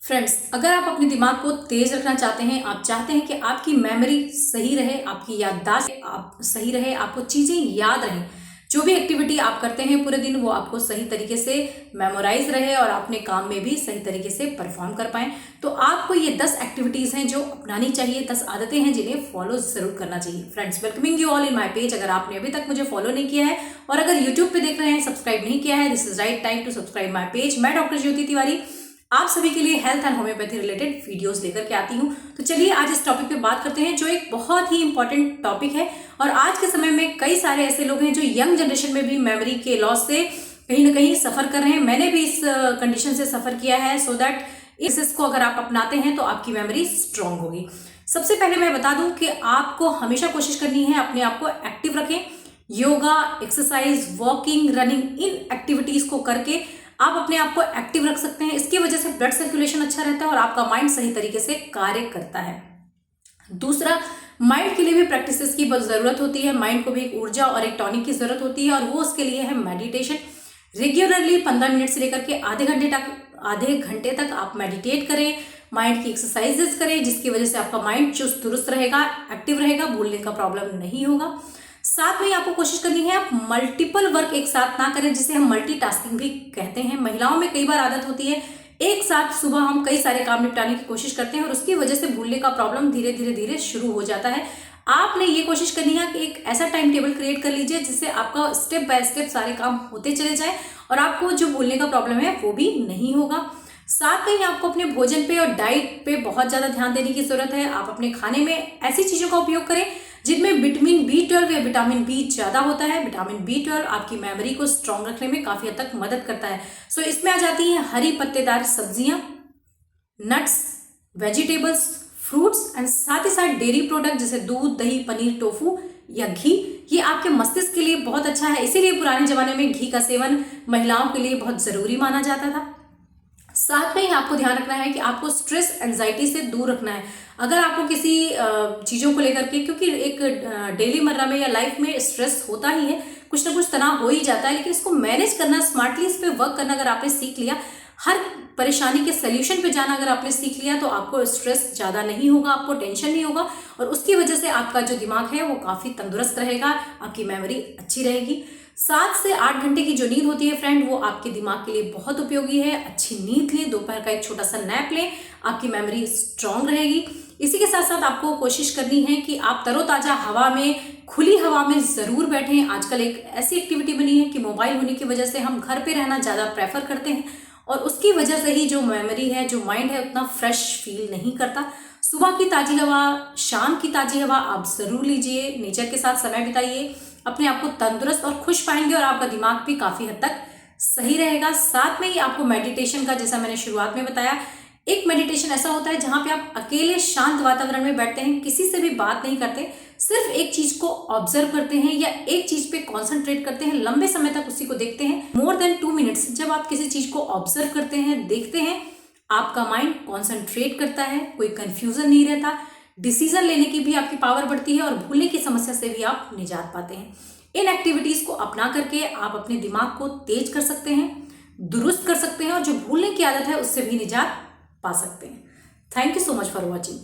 Friends, अगर आप अपने दिमाग को तेज रखना चाहते हैं, आप चाहते हैं कि आपकी मेमोरी सही रहे, आपकी याददाश्त आप सही रहे, आपको चीजें याद रहें, जो भी एक्टिविटी आप करते हैं पूरे दिन वो आपको सही तरीके से मेमोराइज रहे और अपने काम में भी सही तरीके से परफॉर्म कर पाएं, तो आपको ये 10 एक्टिविटीज हैं जो अपनानी चाहिए, 10 आदतें हैं जिन्हें फॉलो जरूर करना चाहिए। Friends, welcoming you all in my page. अगर आपने अभी तक मुझे फॉलो नहीं किया है और अगर यूट्यूब पे देख रहे हैं, सब्सक्राइब नहीं किया है, this is right time to subscribe my page. मैं डॉक्टर ज्योति तिवारी आप सभी के लिए health and homeopathy related videos लेकर के आती हूँ। तो चलिए आज इस टॉपिक पे बात करते हैं जो एक बहुत ही इंपॉर्टेंट टॉपिक है और आज के समय में कई सारे ऐसे लोग हैं जो यंग जनरेशन में भी मेमोरी के लॉस से कहीं ना कहीं सफर कर रहे हैं। मैंने भी इस कंडीशन से सफर किया है। सो दैट इसको अगर आप अपनाते हैं तो आपकी मेमोरी स्ट्रांग होगी। सबसे पहले मैं बता दूं कि आपको हमेशा कोशिश करनी है अपने आप को एक्टिव रखें। योगा, एक्सरसाइज, वॉकिंग, रनिंग, इन एक्टिविटीज को करके आप अपने आप को एक्टिव रख सकते हैं। इसकी वजह से ब्लड सर्कुलेशन अच्छा रहता है और आपका माइंड सही तरीके से कार्य करता है। दूसरा, माइंड के लिए भी प्रैक्टिसेस की बहुत जरूरत होती है। माइंड को भी एक ऊर्जा और एक टॉनिक की जरूरत होती है और वो उसके लिए है मेडिटेशन। रेगुलरली 15 मिनट से लेकर के आधे घंटे तक आप मेडिटेट करें, माइंड की एक्सरसाइजेस करें, जिसकी वजह से आपका माइंड चुस्त दुरुस्त रहेगा, एक्टिव रहेगा, भूलने का प्रॉब्लम नहीं होगा। साथ में आपको कोशिश करनी है आप मल्टीपल वर्क एक साथ ना करें, जिसे हम मल्टीटास्किंग भी कहते हैं। महिलाओं में कई बार आदत होती है एक साथ सुबह हम कई सारे काम निपटाने की कोशिश करते हैं और उसकी वजह से भूलने का प्रॉब्लम धीरे धीरे शुरू हो जाता है। आपने ये कोशिश करनी है कि एक ऐसा टाइम टेबल क्रिएट कर लीजिए जिससे आपका स्टेप बाय स्टेप सारे काम होते चले जाए और आपको जो भूलने का प्रॉब्लम है वो भी नहीं होगा। साथ में ही आपको अपने भोजन पे और डाइट पे बहुत ज्यादा ध्यान देने की जरूरत है। आप अपने खाने में ऐसी चीजों का उपयोग करें जिनमें विटामिन B12 या विटामिन बी ज्यादा होता है। विटामिन B12 आपकी मेमोरी को स्ट्रांग रखने में काफी हद तक मदद करता है। सो इसमें आ जाती हैं हरी पत्तेदार सब्जियां, नट्स, वेजिटेबल्स, फ्रूट्स एंड साथ ही साथ डेयरी प्रोडक्ट जैसे दूध, दही, पनीर, टोफू या घी। ये आपके मस्तिष्क के लिए बहुत अच्छा है, इसीलिए पुराने जमाने में घी का सेवन महिलाओं के लिए बहुत जरूरी माना जाता था। साथ में ही आपको ध्यान रखना है कि आपको स्ट्रेस, एंजाइटी से दूर रखना है। अगर आपको किसी चीजों को लेकर के, क्योंकि एक डेली मर्रा में या लाइफ में स्ट्रेस होता ही है, कुछ ना कुछ तनाव हो ही जाता है, लेकिन इसको मैनेज करना, स्मार्टली इस पे वर्क करना अगर आपने सीख लिया, हर परेशानी के सोल्यूशन पे जाना अगर आपने सीख लिया, तो आपको स्ट्रेस ज्यादा नहीं होगा, आपको टेंशन नहीं होगा और उसकी वजह से आपका जो दिमाग है वो काफी तंदुरुस्त रहेगा, आपकी मेमोरी अच्छी रहेगी। 7 से 8 घंटे की जो नींद होती है फ्रेंड, वो आपके दिमाग के लिए बहुत उपयोगी है। अच्छी नींद लें, दोपहर का एक छोटा सा नैप लें, आपकी मेमोरी स्ट्रांग रहेगी। इसी के साथ साथ आपको कोशिश करनी है कि आप तरोताजा हवा में, खुली हवा में जरूर बैठें। आजकल एक ऐसी एक्टिविटी बनी है कि मोबाइल होने की वजह से हम घर पे रहना ज्यादा प्रेफर करते हैं और उसकी वजह से ही जो मेमोरी है, जो माइंड है, उतना फ्रेश फील नहीं करता। सुबह की ताजी हवा, शाम की ताजी हवा आप जरूर लीजिए, नेचर के साथ समय बिताइए, अपने आप को तंदुरुस्त और खुश पाएंगे और आपका दिमाग भी काफी हद तक सही रहेगा। साथ में ही आपको मेडिटेशन का, जैसा मैंने शुरुआत में बताया, एक मेडिटेशन ऐसा होता है जहां पे आप अकेले शांत वातावरण में बैठते हैं, किसी से भी बात नहीं करते, सिर्फ एक चीज को ऑब्जर्व करते हैं या एक चीज पे कॉन्सेंट्रेट करते हैं, लंबे समय तक उसी को देखते हैं। मोर देन 2 मिनट्स जब आप किसी चीज को ऑब्जर्व करते हैं, देखते हैं, आपका माइंड कॉन्सेंट्रेट करता है, कोई कंफ्यूजन नहीं रहता, डिसीजन लेने की भी आपकी पावर बढ़ती है और भूलने की समस्या से भी आप निजात पाते हैं। इन एक्टिविटीज को अपना करके आप अपने दिमाग को तेज कर सकते हैं, दुरुस्त कर सकते हैं और जो भूलने की आदत है उससे भी निजात पा सकते हैं। Thank you so much for watching.